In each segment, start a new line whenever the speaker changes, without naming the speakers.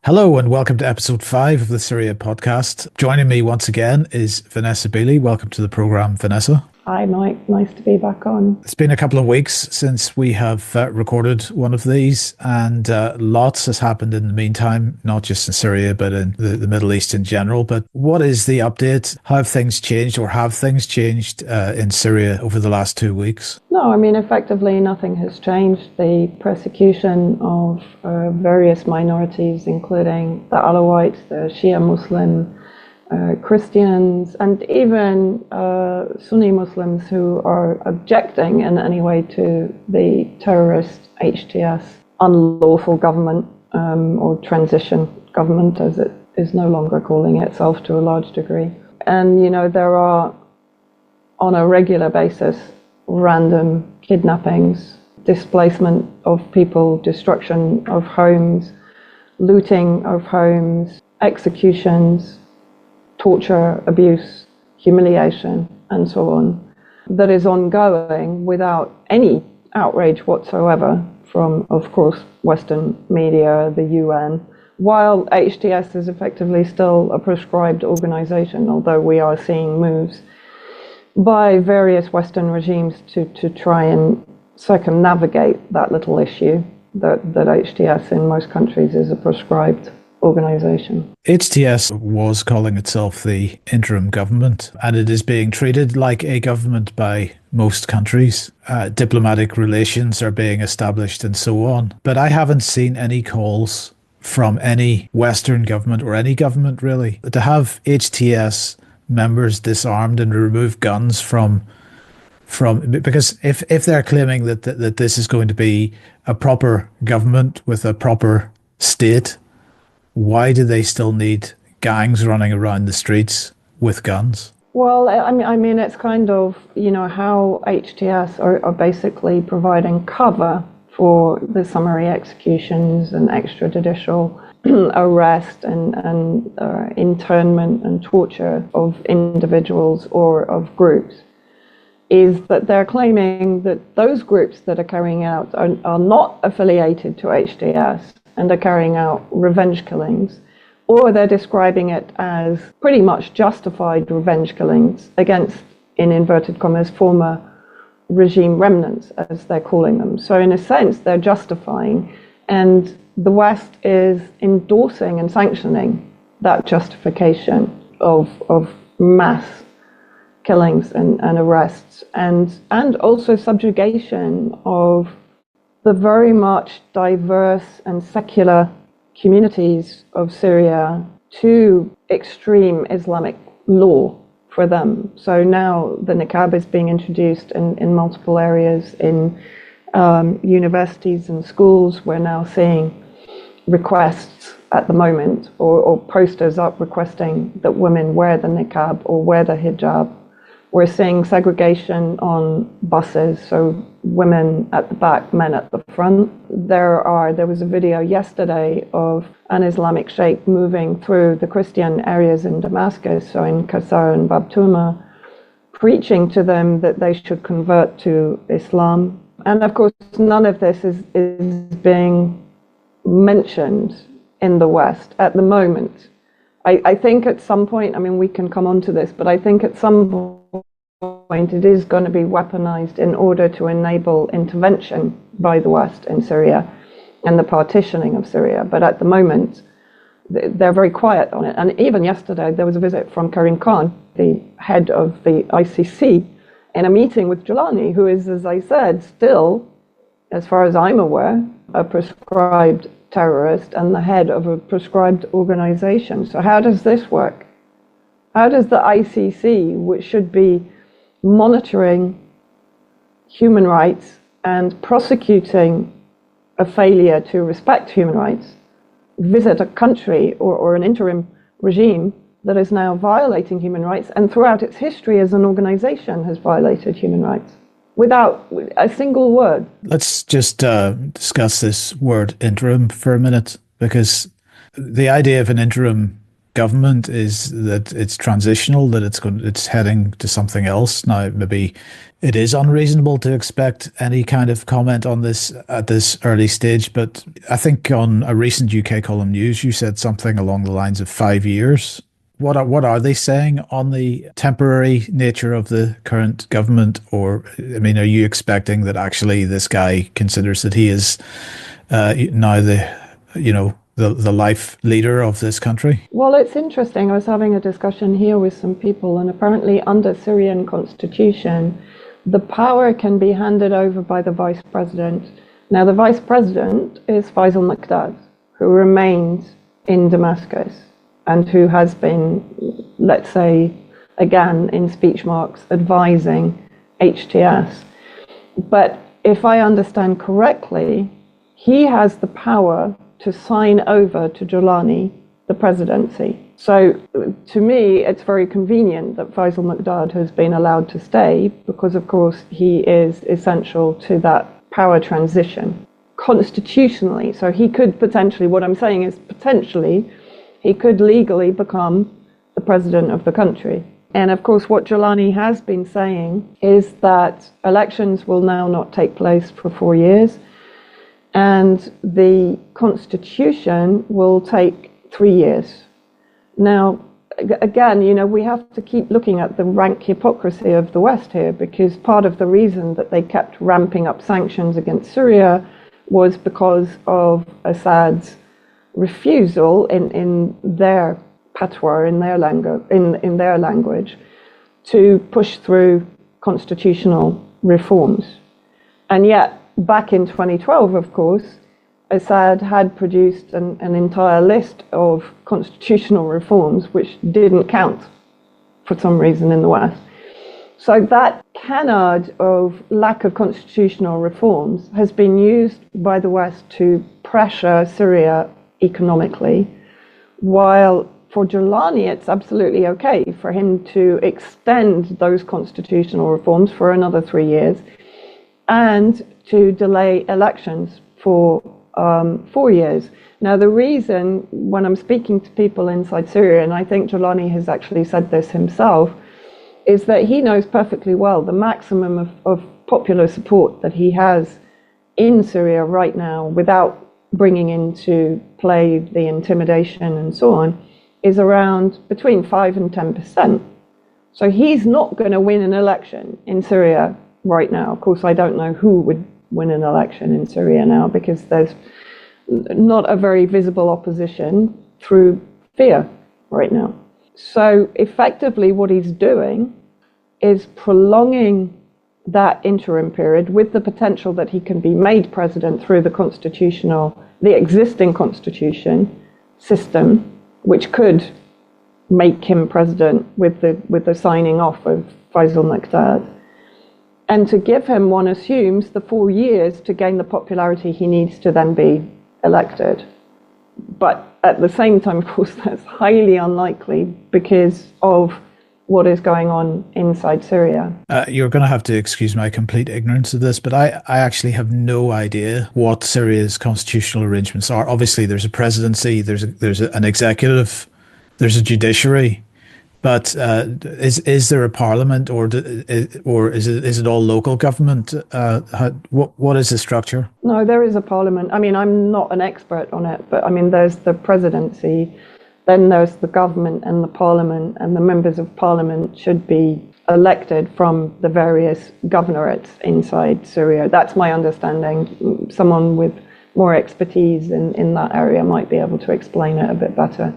Hello and welcome to episode 5 of the Syria Podcast. Joining me once again is Vanessa Bealey. Welcome to the program, Vanessa.
Hi, Mike. Nice to be back on.
It's been a couple of weeks since we have recorded one of these, and lots has happened in the meantime, not just in Syria, but in the Middle East in general. But what is the update? How have things changed, or have things changed in Syria over the last 2 weeks?
No, effectively nothing has changed. The persecution of various minorities, including the Alawites, the Shia Muslim, Christians, and even Sunni Muslims who are objecting in any way to the terrorist HTS unlawful government or transition government, as it is no longer calling itself to a large degree. And, there are, on a regular basis, random kidnappings, displacement of people, destruction of homes, looting of homes, executions, torture, abuse, humiliation, and so on, that is ongoing without any outrage whatsoever from, of course, Western media, the UN, while HTS is effectively still a proscribed organization, although we are seeing moves by various Western regimes to try and circumnavigate that little issue that HTS in most countries is a proscribed organization.
HTS was calling itself the interim government, and it is being treated like a government by most countries. Diplomatic relations are being established and so on. But I haven't seen any calls from any Western government, or any government really, to have HTS members disarmed and remove guns from because if they're claiming that this is going to be a proper government with a proper state, why do they still need gangs running around the streets with guns?
Well, it's kind of, how HTS are basically providing cover for the summary executions and extrajudicial arrest and internment and torture of individuals or of groups, is that they're claiming that those groups that are carrying out are not affiliated to HTS and are carrying out revenge killings, or they're describing it as pretty much justified revenge killings against, in inverted commas, former regime remnants, as they're calling them. So in a sense, they're justifying, and the West is endorsing and sanctioning that justification of mass killings and arrests, and also subjugation of the very much diverse and secular communities of Syria to extreme Islamic law for them. So now the niqab is being introduced in multiple areas, in universities and schools. We're now seeing requests at the moment, or posters up requesting that women wear the niqab or wear the hijab. We're seeing segregation on buses, so women at the back, men at the front. There was a video yesterday of an Islamic sheikh moving through the Christian areas in Damascus, so in Qasar and Bab Tuma, preaching to them that they should convert to Islam. And of course, none of this is being mentioned in the West at the moment. I think at some point, we can come on to this, but I think at some point it is going to be weaponized in order to enable intervention by the West in Syria and the partitioning of Syria. But at the moment, they're very quiet on it. And even yesterday, there was a visit from Karim Khan, the head of the ICC, in a meeting with Jalani, who is, as I said, still, as far as I'm aware, a proscribed terrorist and the head of a proscribed organization. So how does this work? How does the ICC, which should be monitoring human rights and prosecuting a failure to respect human rights, visit a country or an interim regime that is now violating human rights, and throughout its history as an organization has violated human rights without a single word?
Let's just discuss this word interim for a minute, because the idea of an interim government is that it's transitional, that it's heading to something else. Now, maybe it is unreasonable to expect any kind of comment on this at this early stage, but I think on a recent UK column news, you said something along the lines of 5 years. What are they saying on the temporary nature of the current government? Or, I mean, are you expecting that actually this guy considers that he is now the life leader of this country?
Well, it's interesting. I was having a discussion here with some people, and apparently under Syrian constitution, the power can be handed over by the vice president. Now, the vice president is Faisal Muqdad, who remains in Damascus and who has been, let's say, again, in speech marks, advising HTS. But if I understand correctly, he has the power to sign over to Jolani the presidency. So to me, it's very convenient that Faisal Muqdad has been allowed to stay because, of course, he is essential to that power transition constitutionally. So he could potentially, what I'm saying is potentially, he could legally become the president of the country. And of course, what Jolani has been saying is that elections will now not take place for 4 years, and the constitution will take 3 years. Now, again, we have to keep looking at the rank hypocrisy of the West here, because part of the reason that they kept ramping up sanctions against Syria was because of Assad's refusal in their patois, in their language, to push through constitutional reforms. And yet, back in 2012, of course, Assad had produced an entire list of constitutional reforms which didn't count for some reason in the West. So that canard of lack of constitutional reforms has been used by the West to pressure Syria economically, while for Jolani it's absolutely okay for him to extend those constitutional reforms for another 3 years and to delay elections for 4 years. Now, the reason, when I'm speaking to people inside Syria, and I think Jolani has actually said this himself, is that he knows perfectly well the maximum of popular support that he has in Syria right now, without bringing into play the intimidation and so on, is around between 5 and 10%. So he's not going to win an election in Syria right now. Of course, I don't know who would win an election in Syria now, because there's not a very visible opposition through fear right now. So effectively what he's doing is prolonging that interim period with the potential that he can be made president through the existing constitution system, which could make him president with the signing off of Faisal Muqdad. And to give him, one assumes, the 4 years to gain the popularity he needs to then be elected. But at the same time, of course, that's highly unlikely because of what is going on inside Syria.
You're going to have to excuse my complete ignorance of this, but I actually have no idea what Syria's constitutional arrangements are. Obviously, there's a presidency, there's an executive, there's a judiciary, but is there a parliament, or is it all local government? What is the structure?
No, there is a parliament. I mean, I'm not an expert on it, but I mean, there's the presidency, then there's the government and the parliament, and the members of parliament should be elected from the various governorates inside Syria. That's my understanding. Someone with more expertise in that area might be able to explain it a bit better.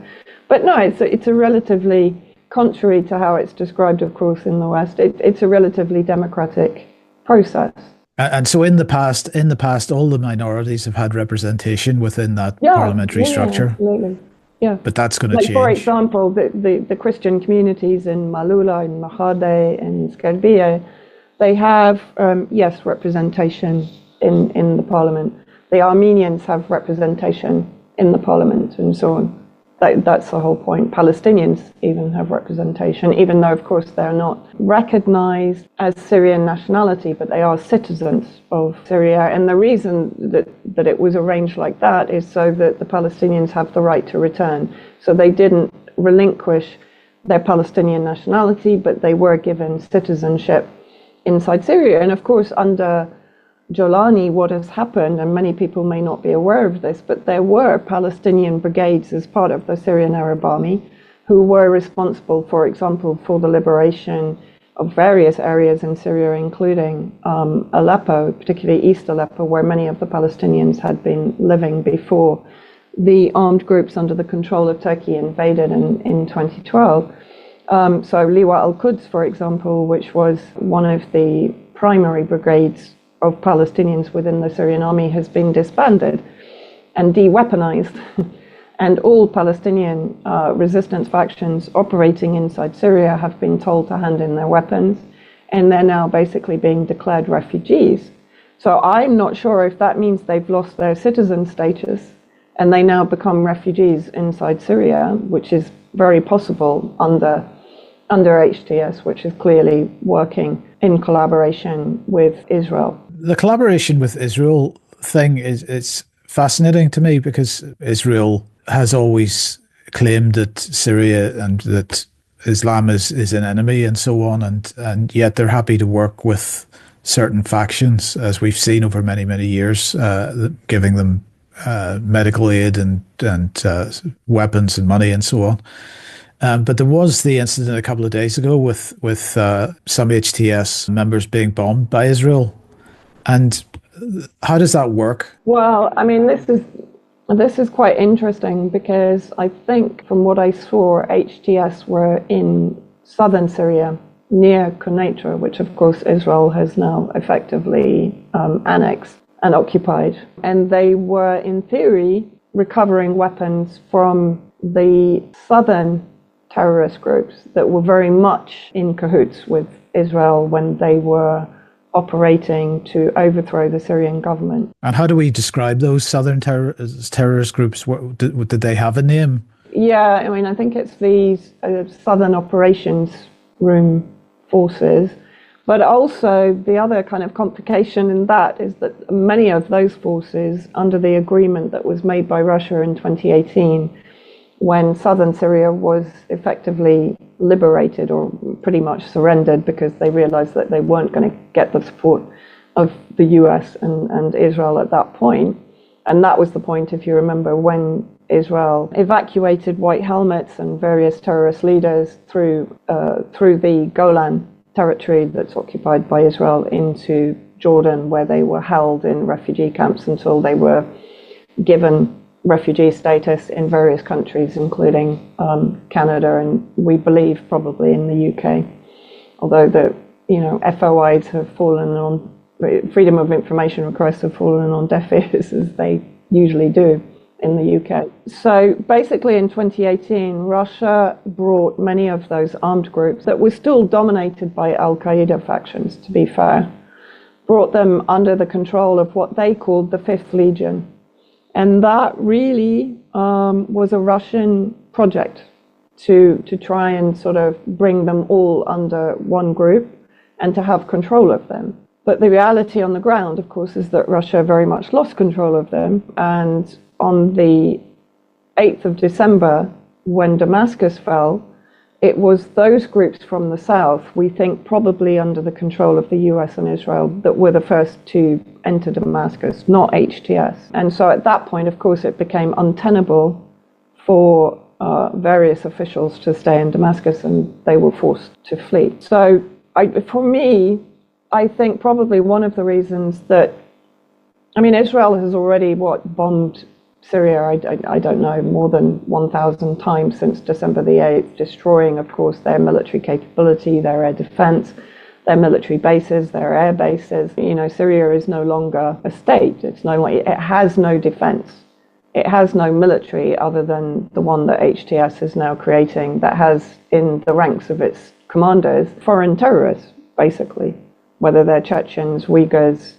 But no, it's a relatively, contrary to how it's described, of course, in the West, it's a relatively democratic process.
And so in the past, all the minorities have had representation within that parliamentary structure.
Absolutely. Yeah.
But that's going to change.
For example, the Christian communities in Malula, in Mahade, in Skerbiye, they have, representation in the parliament. The Armenians have representation in the parliament and so on. That's the whole point. Palestinians even have representation, even though, of course, they're not recognized as Syrian nationality, but they are citizens of Syria. And the reason that it was arranged like that is so that the Palestinians have the right to return. So they didn't relinquish their Palestinian nationality, but they were given citizenship inside Syria. And of course, under Jolani, what has happened, and many people may not be aware of this, but there were Palestinian brigades as part of the Syrian Arab Army who were responsible, for example, for the liberation of various areas in Syria, including Aleppo, particularly East Aleppo, where many of the Palestinians had been living before the armed groups under the control of Turkey invaded in 2012. So Liwa al-Quds, for example, which was one of the primary brigades of Palestinians within the Syrian army, has been disbanded and de-weaponized. And all Palestinian resistance factions operating inside Syria have been told to hand in their weapons, and they're now basically being declared refugees. So I'm not sure if that means they've lost their citizen status and they now become refugees inside Syria, which is very possible under HTS, which is clearly working in collaboration with Israel.
The collaboration with Israel thing is fascinating to me, because Israel has always claimed that Syria and that Islam is an enemy and so on, and yet they're happy to work with certain factions, as we've seen over many, many years, giving them medical aid and weapons and money and so on. But there was the incident a couple of days ago with some HTS members being bombed by Israel. And how does that work?
Well, I mean, this is quite interesting, because I think from what I saw, HTS were in southern Syria near Quneitra, which of course Israel has now effectively annexed and occupied. And they were, in theory, recovering weapons from the southern terrorist groups that were very much in cahoots with Israel when they were operating to overthrow the Syrian government.
And how do we describe those southern terrorist groups? Did they have a name?
Yeah, I mean, I think it's these Southern Operations Room forces. But also the other kind of complication in that is that many of those forces, under the agreement that was made by Russia in 2018, when southern Syria was effectively liberated or pretty much surrendered, because they realized that they weren't going to get the support of the US and Israel at that point. And that was the point, if you remember, when Israel evacuated White Helmets and various terrorist leaders through the Golan territory that's occupied by Israel into Jordan, where they were held in refugee camps until they were given refugee status in various countries, including Canada, and we believe probably in the UK. Although the FOIs have fallen on, freedom of information requests have fallen on deaf ears, as they usually do in the UK. So basically in 2018, Russia brought many of those armed groups that were still dominated by Al-Qaeda factions, to be fair, brought them under the control of what they called the Fifth Legion. And that really was a Russian project to try and sort of bring them all under one group and to have control of them. But the reality on the ground, of course, is that Russia very much lost control of them. And on the 8th of December, when Damascus fell, it was those groups from the south, we think probably under the control of the US and Israel, that were the first to enter Damascus, not HTS. And so at that point, of course, it became untenable for various officials to stay in Damascus, and they were forced to flee. So for me, I think probably one of the reasons that, I mean, Israel has already, bombed Syria, I don't know, more than 1,000 times since December the 8th, destroying, of course, their military capability, their air defense, their military bases, their air bases. Syria is no longer a state. It has no defense. It has no military other than the one that HTS is now creating, that has in the ranks of its commanders foreign terrorists, basically, whether they're Chechens, Uyghurs,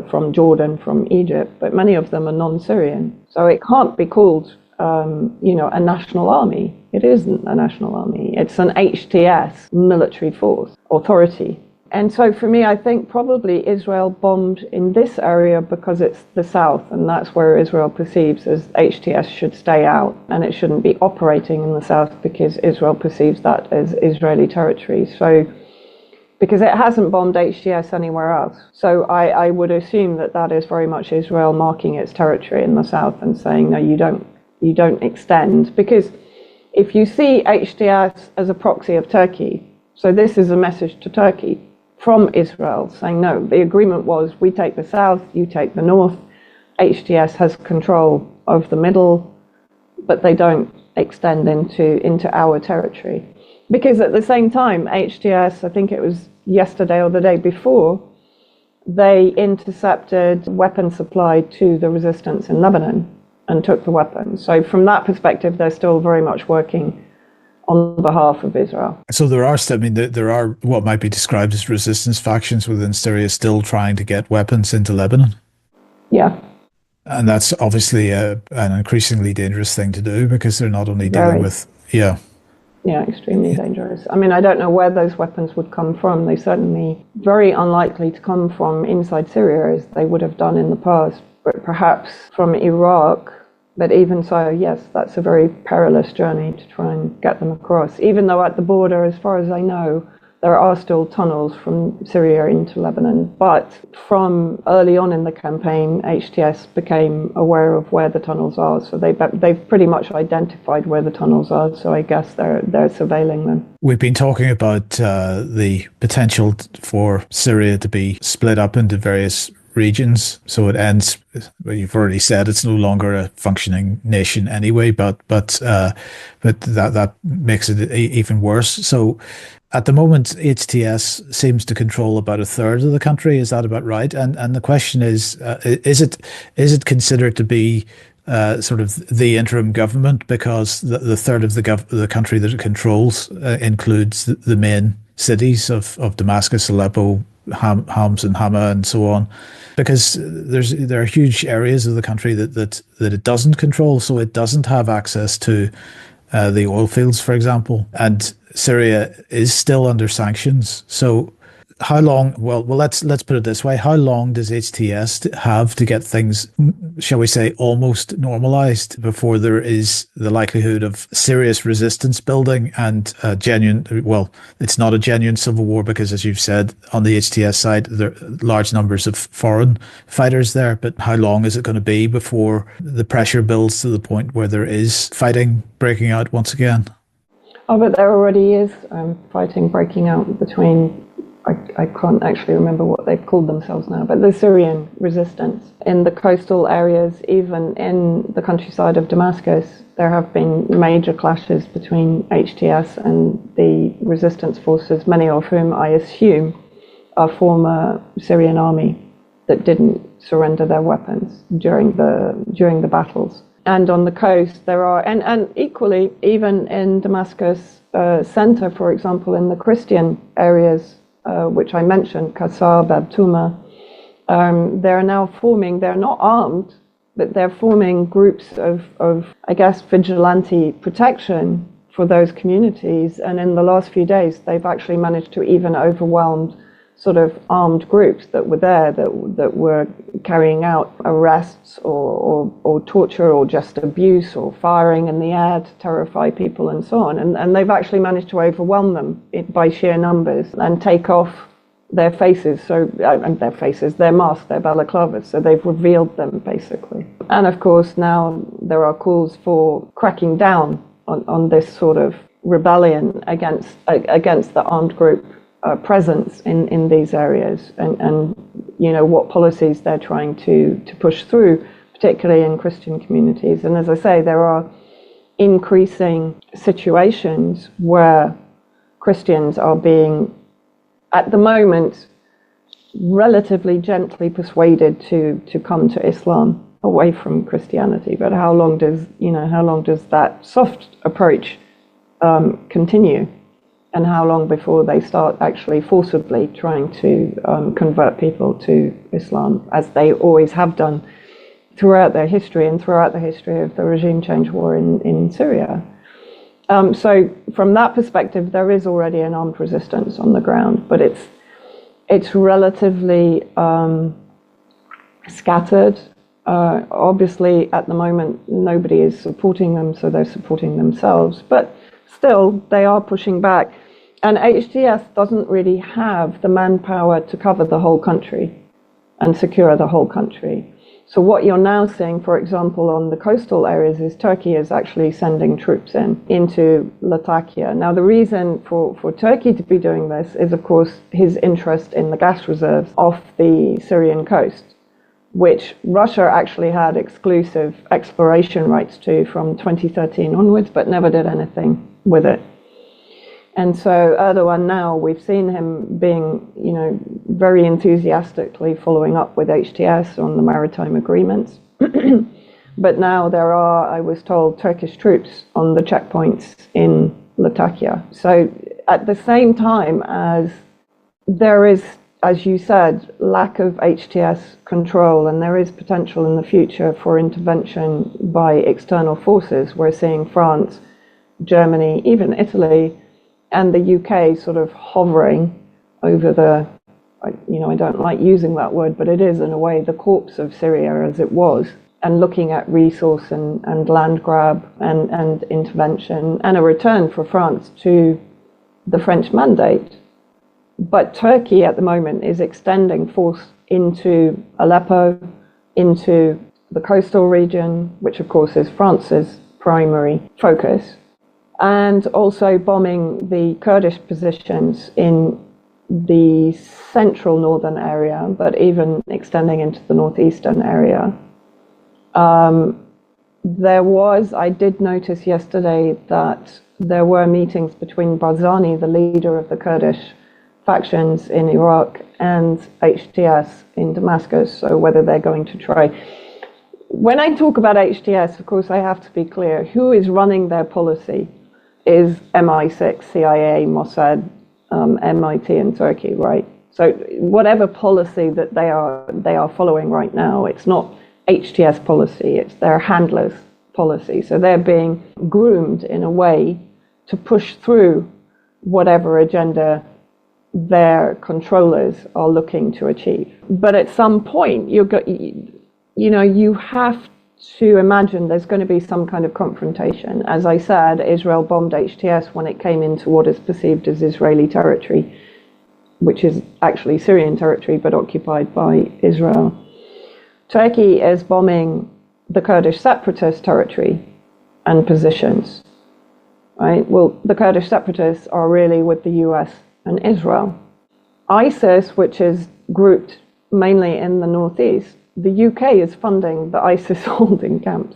from Jordan, from Egypt, but many of them are non-Syrian. So it can't be called, a national army. It isn't a national army. It's an HTS military force, authority, And so for me, I think probably Israel bombed in this area because it's the south, and that's where Israel perceives as HTS should stay out, and it shouldn't be operating in the south because Israel perceives that as Israeli territory. So, because it hasn't bombed HTS anywhere else. So I would assume that that is very much Israel marking its territory in the south and saying, no, you don't extend. Because if you see HTS as a proxy of Turkey, so this is a message to Turkey from Israel saying, no, the agreement was we take the south, you take the north. HTS has control of the middle, but they don't extend into our territory. Because at the same time, HTS, I think it was yesterday or the day before, they intercepted weapon supply to the resistance in Lebanon and took the weapons. So from that perspective, they're still very much working on behalf of Israel.
So there are what might be described as resistance factions within Syria still trying to get weapons into Lebanon.
Yeah.
And that's obviously an increasingly dangerous thing to do because they're not only dealing with,
Yeah, extremely dangerous. I mean, I don't know where those weapons would come from. They certainly very unlikely to come from inside Syria as they would have done in the past, but perhaps from Iraq. But even so, yes, that's a very perilous journey to try and get them across. Even though at the border, as far as I know, there are still tunnels from Syria into Lebanon. But from early on in the campaign, HTS became aware of where the tunnels are. So they've pretty much identified where the tunnels are. So I guess they're surveilling them.
We've been talking about the potential for Syria to be split up into various regions, so it ends. Well, you've already said it's no longer a functioning nation anyway, but that makes it even worse. So, at the moment, HTS seems to control about a third of the country. Is that about right? And the question is it considered to be sort of the interim government because the third of the country that it controls includes the main cities of Damascus, Aleppo, Homs and Hama and so on, because there are huge areas of the country that it doesn't control, so it doesn't have access to the oil fields, for example, and Syria is still under sanctions. So how long, well, let's put it this way, how long does HTS have to get things, shall we say, almost normalized before there is the likelihood of serious resistance building and a genuine, well, it's not a genuine civil war because, as you've said, on the HTS side, there are large numbers of foreign fighters there, but how long is it going to be before the pressure builds to the point where there is fighting breaking out once again?
Oh, but there already is fighting breaking out between, I can't actually remember what they've called themselves now, but the Syrian resistance. In the coastal areas, even in the countryside of Damascus, there have been major clashes between HTS and the resistance forces, many of whom I assume are former Syrian army that didn't surrender their weapons during the battles. And on the coast, there are, and equally, even in Damascus center, for example, in the Christian areas, which I mentioned, Qasab, Abtuma, they're now forming, they're not armed, but they're forming groups of, I guess, vigilante protection for those communities. And in the last few days, they've actually managed to even overwhelm sort of armed groups that were there, that were carrying out arrests or torture or just abuse or firing in the air to terrify people and so on. And they've actually managed to overwhelm them by sheer numbers and take off their faces, their masks, their balaclavas, so they've revealed them basically. And of course now there are calls for cracking down on this sort of rebellion against the armed group presence in these areas, and you know what policies they're trying to push through, particularly in Christian communities. And as I say, there are increasing situations where Christians are being, at the moment, relatively gently persuaded to come to Islam away from Christianity. But how long does that soft approach continue? And how long before they start actually forcibly trying to convert people to Islam, as they always have done throughout their history and throughout the history of the regime change war in Syria. So from that perspective, there is already an armed resistance on the ground, but It's relatively scattered. Obviously, at the moment, nobody is supporting them, so they're supporting themselves. But still, they are pushing back. And HTS doesn't really have the manpower to cover the whole country and secure the whole country. So what you're now seeing, for example, on the coastal areas is Turkey is actually sending troops into Latakia. Now, the reason for Turkey to be doing this is, of course, his interest in the gas reserves off the Syrian coast, which Russia actually had exclusive exploration rights to from 2013 onwards, but never did anything with it. And so Erdogan now, we've seen him being, very enthusiastically following up with HTS on the maritime agreements. But now there are, I was told, Turkish troops on the checkpoints in Latakia. So at the same time as there is, as you said, lack of HTS control, and there is potential in the future for intervention by external forces, we're seeing France, Germany, even Italy, and the UK sort of hovering over the, I don't like using that word, but it is in a way the corpse of Syria as it was, and looking at resource and land grab and intervention and a return for France to the French mandate. But Turkey at the moment is extending force into Aleppo, into the coastal region, which of course is France's primary focus, and also bombing the Kurdish positions in the central northern area, but even extending into the northeastern area. I did notice yesterday that there were meetings between Barzani, the leader of the Kurdish factions in Iraq, and HTS in Damascus, so whether they're going to try. When I talk about HTS, of course, I have to be clear. Who is running their policy is MI6, CIA, Mossad, MIT, and Turkey, right? So whatever policy that they are following right now, it's not HTS policy, it's their handlers' policy. So they're being groomed in a way to push through whatever agenda their controllers are looking to achieve. But at some point, you have to imagine there's going to be some kind of confrontation. As I said, Israel bombed HTS when it came into what is perceived as Israeli territory, which is actually Syrian territory, but occupied by Israel. Turkey is bombing the Kurdish separatist territory and positions, right? Well, the Kurdish separatists are really with the US and Israel. ISIS, which is grouped mainly in the northeast, the UK is funding the ISIS holding camps.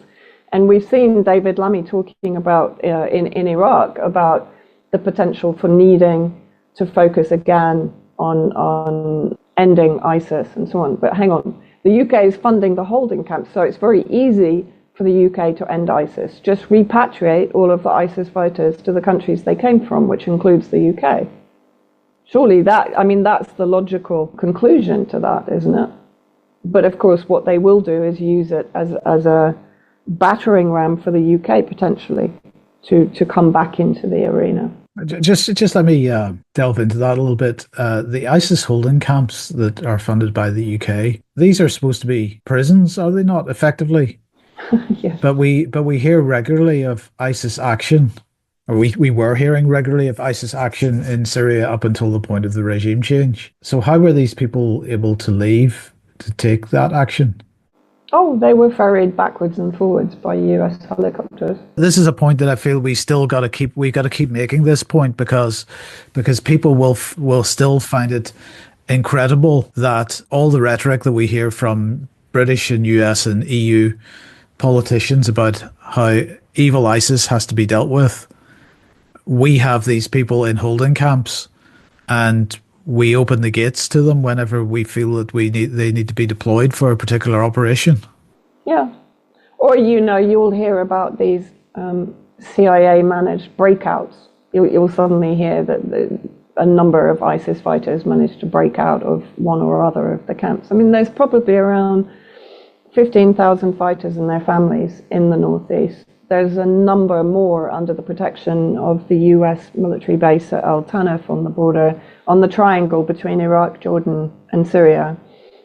And we've seen David Lammy talking about in Iraq about the potential for needing to focus again on ending ISIS and so on. But hang on, the UK is funding the holding camps, so it's very easy for the UK to end ISIS. Just repatriate all of the ISIS fighters to the countries they came from, which includes the UK. Surely that's the logical conclusion to that, isn't it? But of course, what they will do is use it as a battering ram for the UK potentially to come back into the arena.
Just let me delve into that a little bit. The ISIS holding camps that are funded by the UK, these are supposed to be prisons, are they not? Effectively,
Yes.
But we hear regularly of ISIS action. Or we were hearing regularly of ISIS action in Syria up until the point of the regime change. So how were these people able to leave to take that action?
Oh, they were ferried backwards and forwards by US helicopters.
This is a point that I feel we got to keep making this point because people will still find it incredible that all the rhetoric that we hear from British and US and EU politicians about how evil ISIS has to be dealt with. We have these people in holding camps and we open the gates to them whenever we feel that they need to be deployed for a particular operation.
Yeah. Or, you'll hear about these CIA managed breakouts. You'll suddenly hear that a number of ISIS fighters managed to break out of one or other of the camps. I mean, there's probably around 15,000 fighters and their families in the northeast there's a number more under the protection of the US military base at Al Tanf on the border, on the triangle between Iraq, Jordan, and Syria,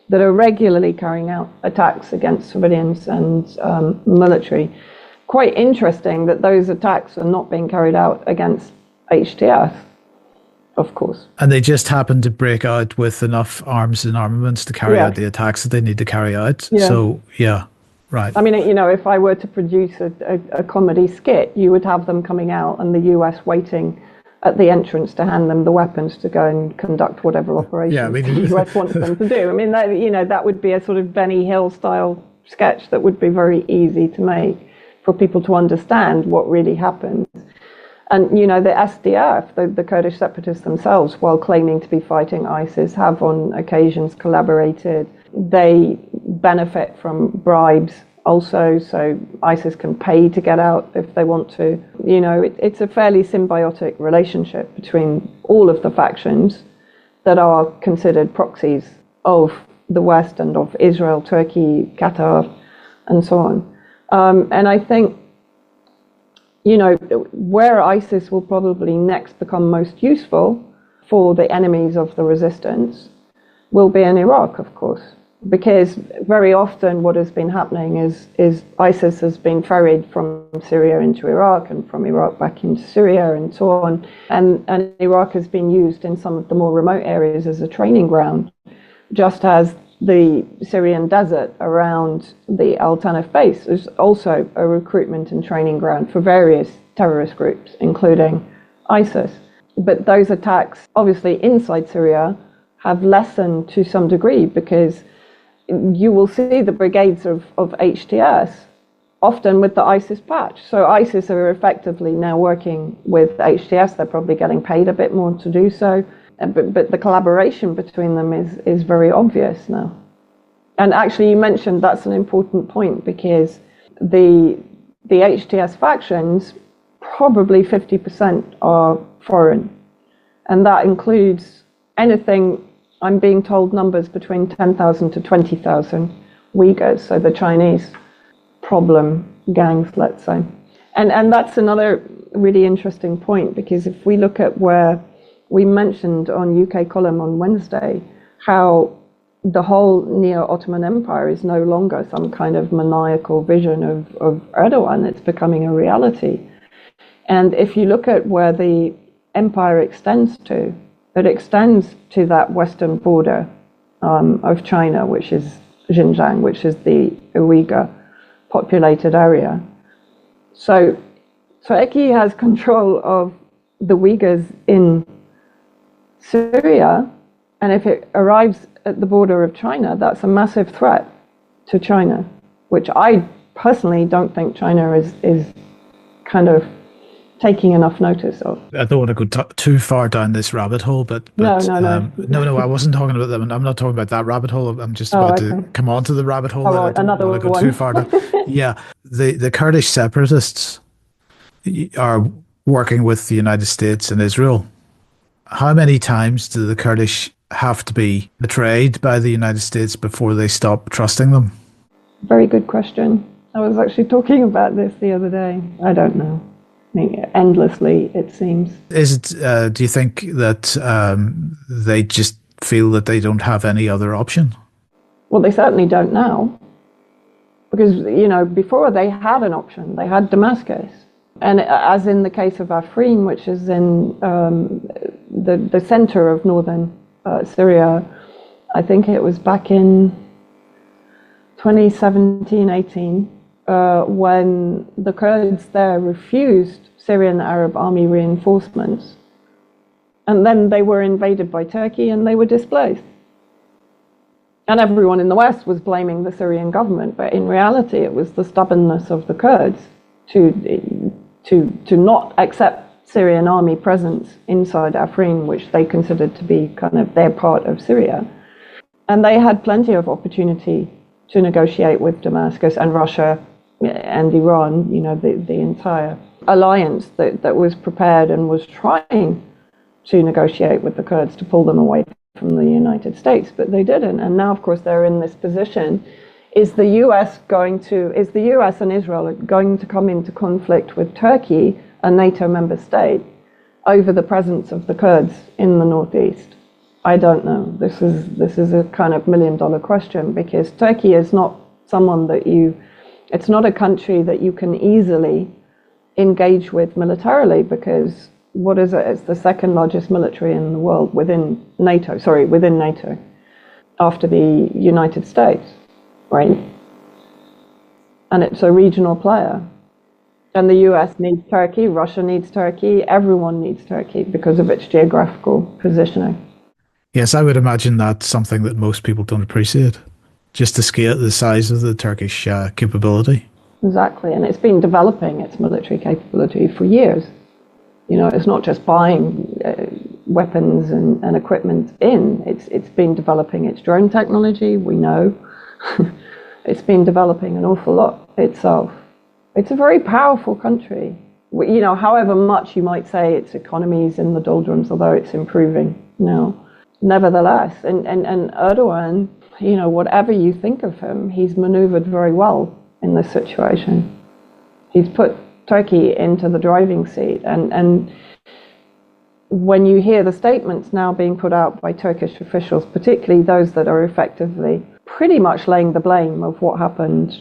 that are regularly carrying out attacks against civilians and military. Quite interesting that those attacks are not being carried out against HTS, of course.
And they just happen to break out with enough arms and armaments to carry out the attacks that they need to carry out.
Yeah.
So, yeah, right.
I mean, if I were to produce a comedy skit, you would have them coming out and the US waiting at the entrance to hand them the weapons to go and conduct whatever operations the US wants them to do. I mean, that would be a sort of Benny Hill style sketch that would be very easy to make for people to understand what really happened. And, the SDF, the Kurdish separatists themselves, while claiming to be fighting ISIS, have on occasions collaborated. They benefit from bribes also, so ISIS can pay to get out if they want to. It's a fairly symbiotic relationship between all of the factions that are considered proxies of the West and of Israel, Turkey, Qatar, and so on. And I think, where ISIS will probably next become most useful for the enemies of the resistance will be in Iraq, of course, because very often what has been happening is ISIS has been ferried from Syria into Iraq and from Iraq back into Syria and so on. And Iraq has been used in some of the more remote areas as a training ground, just as the Syrian desert around the Al Tanf base is also a recruitment and training ground for various terrorist groups, including ISIS. But those attacks, obviously inside Syria, have lessened to some degree, because you will see the brigades of HTS often with the ISIS patch. So ISIS are effectively now working with HTS. They're probably getting paid a bit more to do so. But the collaboration between them is very obvious now. And actually, you mentioned that's an important point, because the HTS factions, probably 50% are foreign. And that includes anything, I'm being told, numbers between 10,000 to 20,000 Uyghurs, so the Chinese problem gangs, let's say. And that's another really interesting point, because if we look at where we mentioned on UK Column on Wednesday how the whole neo-Ottoman Empire is no longer some kind of maniacal vision of Erdogan. It's becoming a reality. And if you look at where the empire extends to, it extends to that western border of China, which is Xinjiang, which is the Uyghur populated area. So Turkey has control of the Uyghurs in Syria, and if it arrives at the border of China, that's a massive threat to China, which I personally don't think China is kind of taking enough notice of.
I don't want to go too far down this rabbit hole, but
No,
I wasn't talking about them. I'm not talking about that rabbit hole. I'm just about to come on to the rabbit hole.
Oh, another
want to go
one.
too far down. Yeah, the Kurdish separatists are working with the United States and Israel. How many times do the Kurdish have to be betrayed by the United States before they stop trusting them?
Very good question. I was actually talking about this the other day. I don't know. I mean, endlessly, it seems.
Is it? Do you think that they just feel that they don't have any other option?
Well, they certainly don't now. Because, before they had an option. They had Damascus. And as in the case of Afrin, which is in the center of northern Syria, I think it was back in 2017-18, when the Kurds there refused Syrian Arab army reinforcements. And then they were invaded by Turkey and they were displaced. And everyone in the West was blaming the Syrian government, but in reality it was the stubbornness of the Kurds to not accept Syrian army presence inside Afrin, which they considered to be kind of their part of Syria. And they had plenty of opportunity to negotiate with Damascus and Russia and Iran, the entire alliance that was prepared and was trying to negotiate with the Kurds to pull them away from the United States, but they didn't. And now, of course, they're in this position Is the US and Israel going to come into conflict with Turkey, a NATO member state, over the presence of the Kurds in the northeast? I don't know. This is a kind of $1 million question, because Turkey is not someone that it's not a country that you can easily engage with militarily, because what is it? It's the second largest military in the world within NATO, after the United States, right? And it's a regional player. And the US needs Turkey, Russia needs Turkey, everyone needs Turkey because of its geographical positioning.
Yes, I would imagine that's something that most people don't appreciate. Just the size of the Turkish capability.
Exactly, and it's been developing its military capability for years. You know, it's not just buying weapons and equipment in. It's been developing its drone technology, we know. It's been developing an awful lot itself. It's a very powerful country. You know, however much you might say its economy is in the doldrums, although it's improving now. Nevertheless, and Erdogan, you know, whatever you think of him, he's maneuvered very well in this situation. He's put Turkey into the driving seat. And when you hear the statements now being put out by Turkish officials, particularly those that are effectively pretty much laying the blame of what happened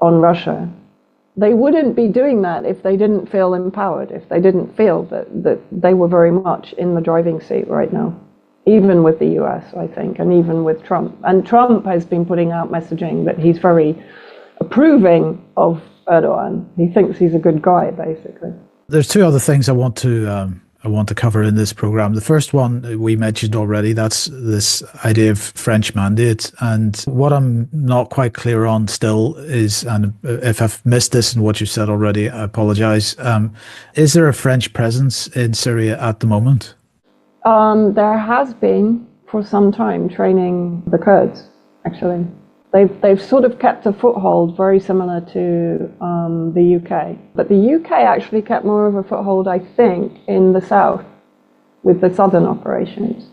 on Russia, they wouldn't be doing that if they didn't feel empowered, if they didn't feel that they were very much in the driving seat right now, even with the US, I think, and even with Trump. And Trump has been putting out messaging that he's very approving of Erdogan. He thinks he's a good guy, basically.
There's two other things I want to cover in this program. The first one we mentioned already, that's this idea of French mandate. And what I'm not quite clear on still is, and if I've missed this in what you said already, I apologize. Is there a French presence in Syria at the moment?
There has been for some time training the Kurds, actually. They've sort of kept a foothold very similar to the UK. But the UK actually kept more of a foothold, I think, in the south with the southern operations.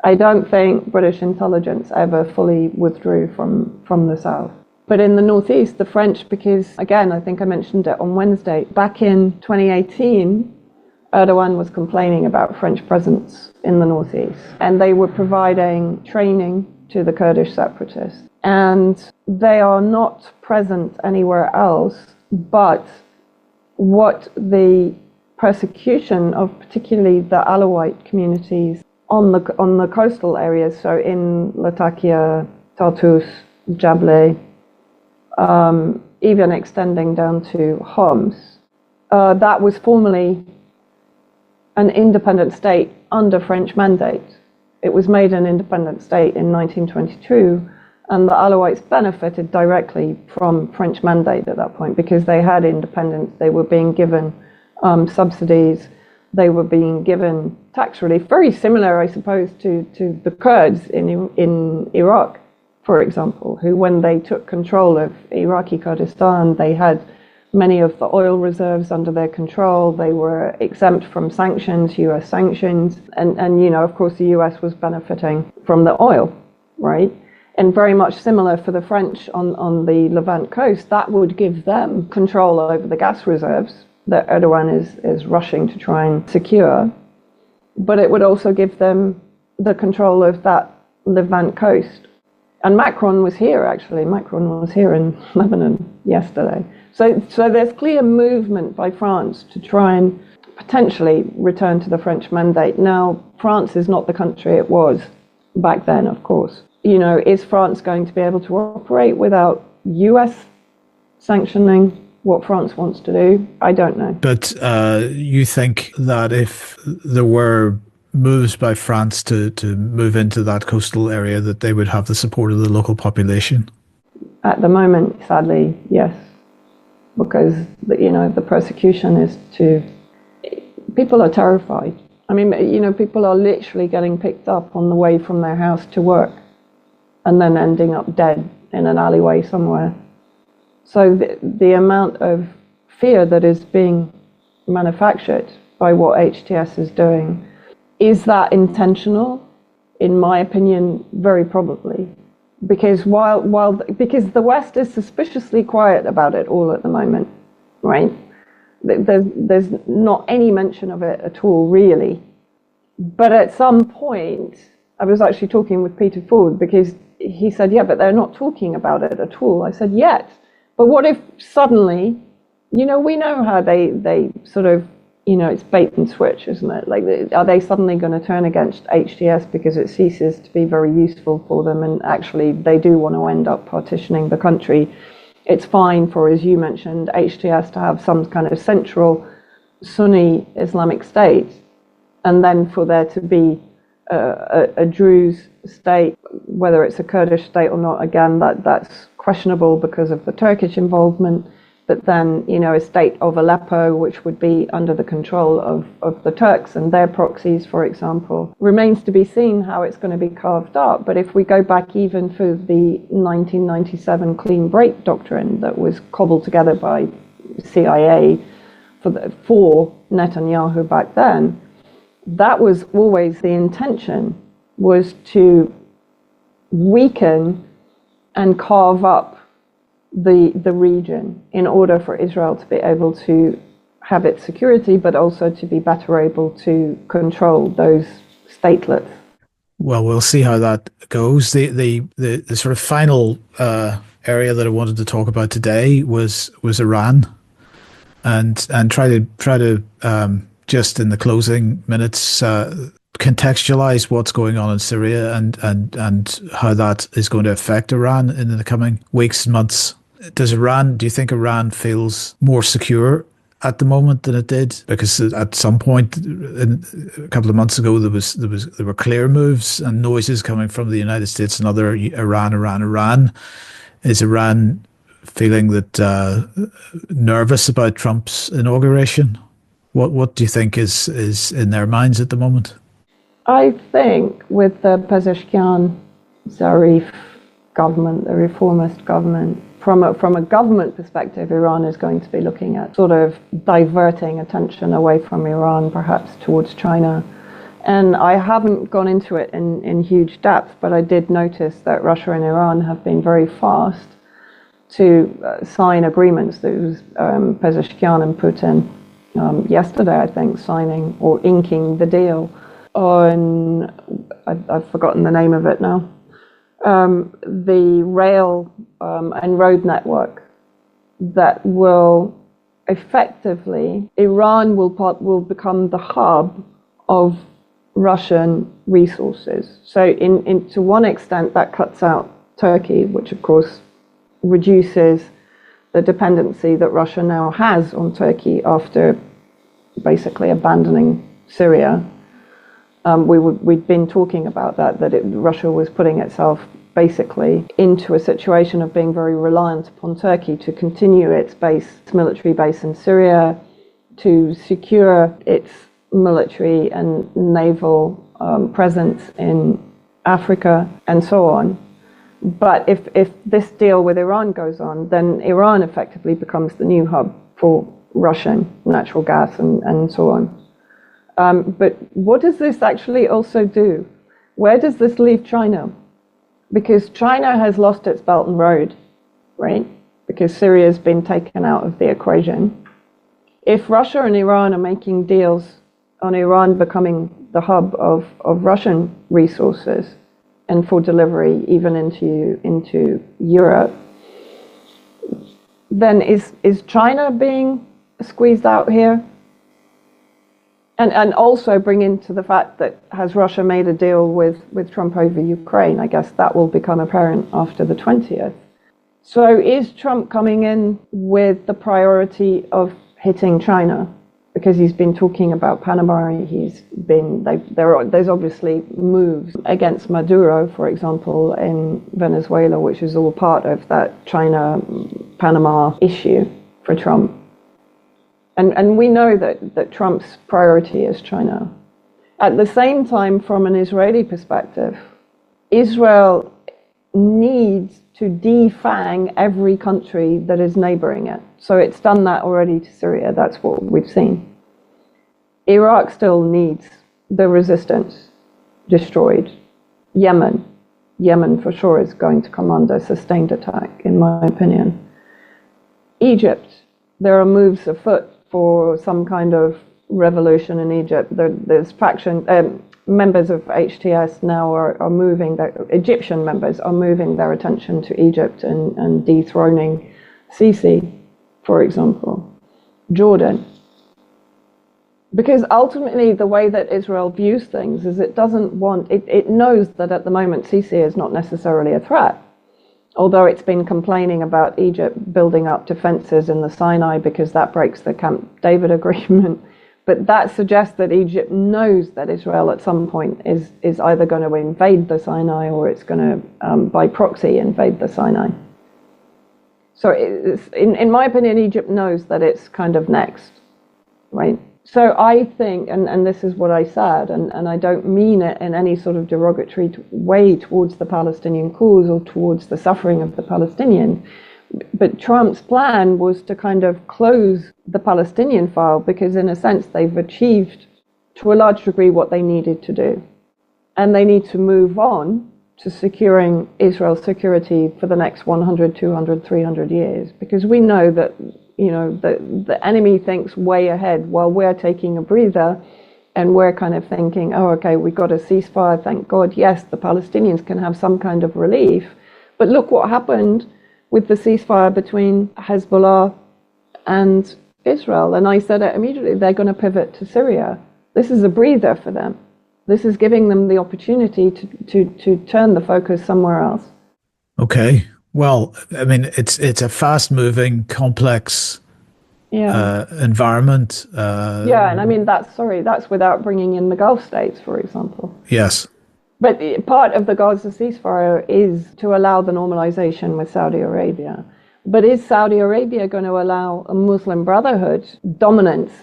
I don't think British intelligence ever fully withdrew from the south. But in the northeast, the French, because, again, I think I mentioned it on Wednesday, back in 2018, Erdogan was complaining about French presence in the northeast. And they were providing training to the Kurdish separatists. And they are not present anywhere else, but what the persecution of particularly the Alawite communities on the coastal areas, so in Latakia, Tartus, Jable, even extending down to Homs, that was formerly an independent state under French mandate. It was made an independent state in 1922, and the Alawites benefited directly from French mandate at that point because they had independence. They were being given subsidies. They were being given tax relief, very similar, I suppose, to the Kurds in Iraq, for example, who, when they took control of Iraqi Kurdistan, they had many of the oil reserves under their control. They were exempt from sanctions, US sanctions, and you know, of course, the US was benefiting from the oil, right? And very much similar for the French on the Levant coast, that would give them control over the gas reserves that Erdogan is rushing to try and secure. But it would also give them the control of that Levant coast. And Macron was here, actually. Macron was here in Lebanon yesterday. So there's clear movement by France to try and potentially return to the French mandate. Now, France is not the country it was back then, of course. You know, is France going to be able to operate without US sanctioning what France wants to do? I don't know.
But you think that if there were moves by France to move into that coastal area, that they would have the support of the local population?
At the moment, sadly, yes. Because, you know, the persecution is people are terrified. I mean, you know, people are literally getting picked up on the way from their house to work and then ending up dead in an alleyway somewhere. So the amount of fear that is being manufactured by what HTS is doing, is that intentional? In my opinion, very probably. because because the West is suspiciously quiet about it all at the moment, right? There's not any mention of it at all, really. But at some point, I was actually talking with Peter Ford, because he said, yeah, but they're not talking about it at all. I said, yet. But what if suddenly, we know how they sort of, it's bait and switch, isn't it? Like, are they suddenly going to turn against HTS because it ceases to be very useful for them, and actually they do want to end up partitioning the country? It's fine for, as you mentioned, HTS to have some kind of central Sunni Islamic state, and then for there to be a Druze state, whether it's a Kurdish state or not, again, that's questionable because of the Turkish involvement. But then, a state of Aleppo, which would be under the control of the Turks and their proxies, for example, remains to be seen how it's going to be carved up. But if we go back even for the 1997 clean break doctrine that was cobbled together by CIA for Netanyahu back then, that was always the intention, was to weaken and carve up the region in order for Israel to be able to have its security, but also to be better able to control those statelets.
Well, we'll see how that goes. The sort of final area that I wanted to talk about today was Iran, and try to just in the closing minutes contextualize what's going on in Syria and how that is going to affect Iran in the coming weeks and months. Do you think Iran feels more secure at the moment than it did? Because at some point a couple of months ago there were clear moves and noises coming from the United States and other Iran. Is Iran feeling that nervous about Trump's inauguration? What do you think is in their minds at the moment?
I think with the Pezeshkian Zarif government, the reformist government, from a government perspective, Iran is going to be looking at sort of diverting attention away from Iran, perhaps towards China. And I haven't gone into it in huge depth, but I did notice that Russia and Iran have been very fast to sign agreements. There was Pezeshkian and Putin yesterday, I think, signing or inking the deal on, I've forgotten the name of it now, the rail and road network that will effectively, Iran will become the hub of Russian resources. So to one extent that cuts out Turkey, which of course reduces the dependency that Russia now has on Turkey after basically abandoning Syria. We'd been talking about that Russia was putting itself basically into a situation of being very reliant upon Turkey to continue its military base in Syria, to secure its military and naval presence in Africa, and so on. But if this deal with Iran goes on, then Iran effectively becomes the new hub for Russian natural gas and so on. But what does this actually also do? Where does this leave China? Because China has lost its Belt and Road, right? Because Syria has been taken out of the equation. If Russia and Iran are making deals on Iran becoming the hub of Russian resources and for delivery even into Europe, then is China being squeezed out here? And also bring into the fact that has Russia made a deal with Trump over Ukraine? I guess that will become apparent after the 20th. So is Trump coming in with the priority of hitting China? Because he's been talking about Panama. There's obviously moves against Maduro, for example, in Venezuela, which is all part of that China-Panama issue for Trump. And we know that Trump's priority is China. At the same time, from an Israeli perspective, Israel needs to defang every country that is neighboring it. So it's done that already to Syria. That's what we've seen. Iraq still needs the resistance destroyed. Yemen Yemen for sure is going to come under sustained attack, in my opinion. Egypt, there are moves afoot for some kind of revolution in Egypt. There's members of HTS now are moving, Egyptian members are moving their attention to Egypt and dethroning Sisi, for example. Jordan. Because ultimately the way that Israel views things is it knows that at the moment Sisi is not necessarily a threat. Although it's been complaining about Egypt building up defenses in the Sinai because that breaks the Camp David agreement. But that suggests that Egypt knows that Israel at some point is either going to invade the Sinai or it's going to, by proxy, invade the Sinai. So in my opinion, Egypt knows that it's kind of next, right? So I think, and this is what I said, and I don't mean it in any sort of derogatory way towards the Palestinian cause or towards the suffering of the Palestinians, but Trump's plan was to kind of close the Palestinian file because in a sense they've achieved to a large degree what they needed to do. And they need to move on to securing Israel's security for the next 100, 200, 300 years. Because we know that, the enemy thinks way ahead while we're taking a breather and we're kind of thinking, oh, okay, we got a ceasefire, thank God. Yes, the Palestinians can have some kind of relief. But look what happened with the ceasefire between Hezbollah and Israel. And I said it immediately, they're going to pivot to Syria. This is a breather for them. This is giving them the opportunity to turn the focus somewhere else.
Okay. Well, I mean, it's a fast-moving, complex environment.
And I mean, that's without bringing in the Gulf states, for example.
Yes.
But part of the Gaza ceasefire is to allow the normalization with Saudi Arabia. But is Saudi Arabia going to allow a Muslim Brotherhood dominance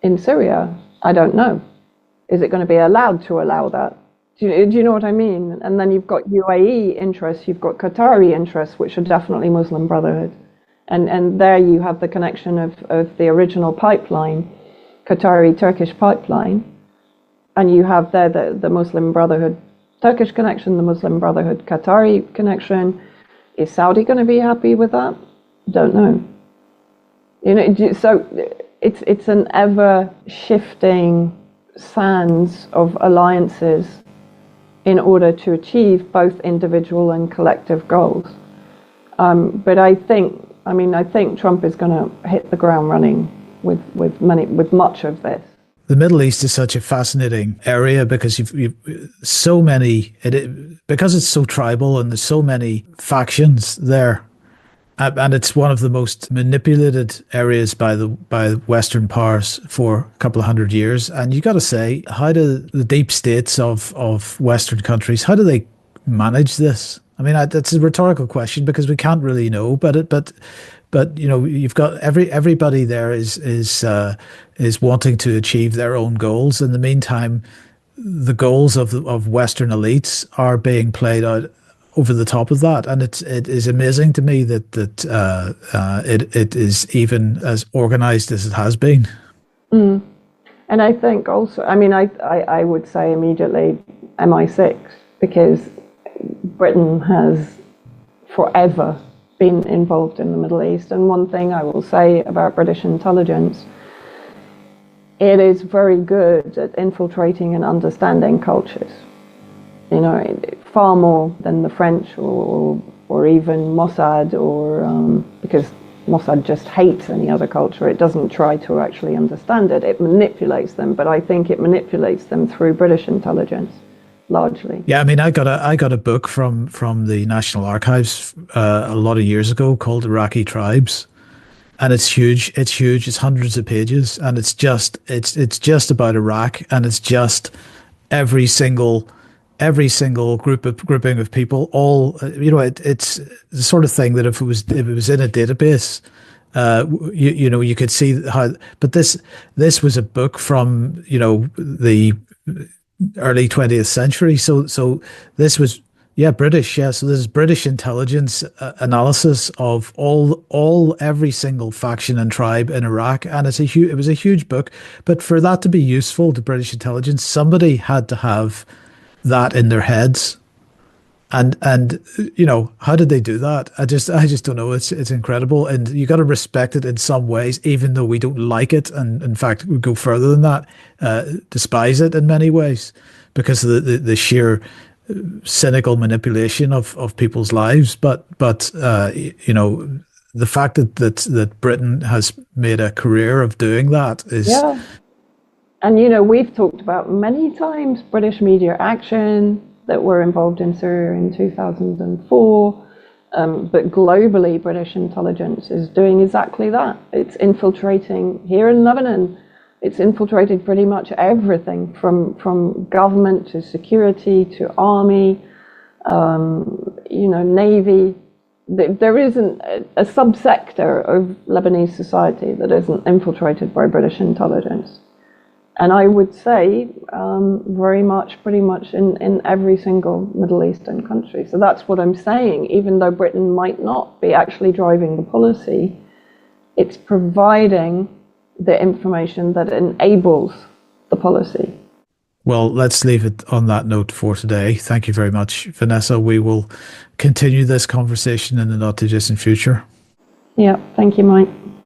in Syria? I don't know. Is it going to be allowed to allow that? Do you know what I mean? And then you've got UAE interests, you've got Qatari interests, which are definitely Muslim Brotherhood. And there you have the connection of the original pipeline, Qatari-Turkish pipeline. And you have there the Muslim Brotherhood Turkish connection, the Muslim Brotherhood Qatari connection. Is Saudi going to be happy with that? Don't know. So it's an ever shifting sands of alliances in order to achieve both individual and collective goals. But I think Trump is going to hit the ground running with much of this.
The Middle East is such a fascinating area because you've so many, because it's so tribal and there's so many factions there. And it's one of the most manipulated areas by Western powers for a couple of hundred years. And you got to say, how do the deep states of Western countries, how do they manage this? I mean, that's a rhetorical question because we can't really know. But you've got everybody there is wanting to achieve their own goals. In the meantime, the goals of Western elites are being played out over the top of that, and it is amazing to me that it is even as organized as it has been.
And I think also, I mean, I would say immediately MI6, because Britain has forever been involved in the Middle East. And one thing I will say about British intelligence, it is very good at infiltrating and understanding cultures. Far more than the French or even Mossad, because Mossad just hates any other culture. It doesn't try to actually understand it. It manipulates them, but I think it manipulates them through British intelligence, largely.
Yeah, I mean, I got a book from the National Archives a lot of years ago called Iraqi Tribes, and it's huge. It's hundreds of pages, and it's just about Iraq, and it's just every single grouping of people, all it's the sort of thing that if it was in a database, you could see how. But this was a book from the early 20th century, so this was British, so this is British intelligence analysis of every single faction and tribe in Iraq, and it was a huge book. But for that to be useful to British intelligence, somebody had to have that in their heads. And how did they do that? I just don't know. It's incredible, and you got to respect it in some ways, even though we don't like it, and in fact we go further than that, despise it in many ways, because of the sheer cynical manipulation of people's lives. But the fact that Britain has made a career of doing that is.
Yeah. And we've talked about many times British media action that were involved in Syria in 2004. But globally, British intelligence is doing exactly that. It's infiltrating here in Lebanon. It's infiltrated pretty much everything from government to security to army, navy. There isn't a subsector of Lebanese society that isn't infiltrated by British intelligence. And I would say very much, pretty much in every single Middle Eastern country. So that's what I'm saying. Even though Britain might not be actually driving the policy, it's providing the information that enables the policy.
Well, let's leave it on that note for today. Thank you very much, Vanessa. We will continue this conversation in the not too distant future.
Yeah, thank you, Mike.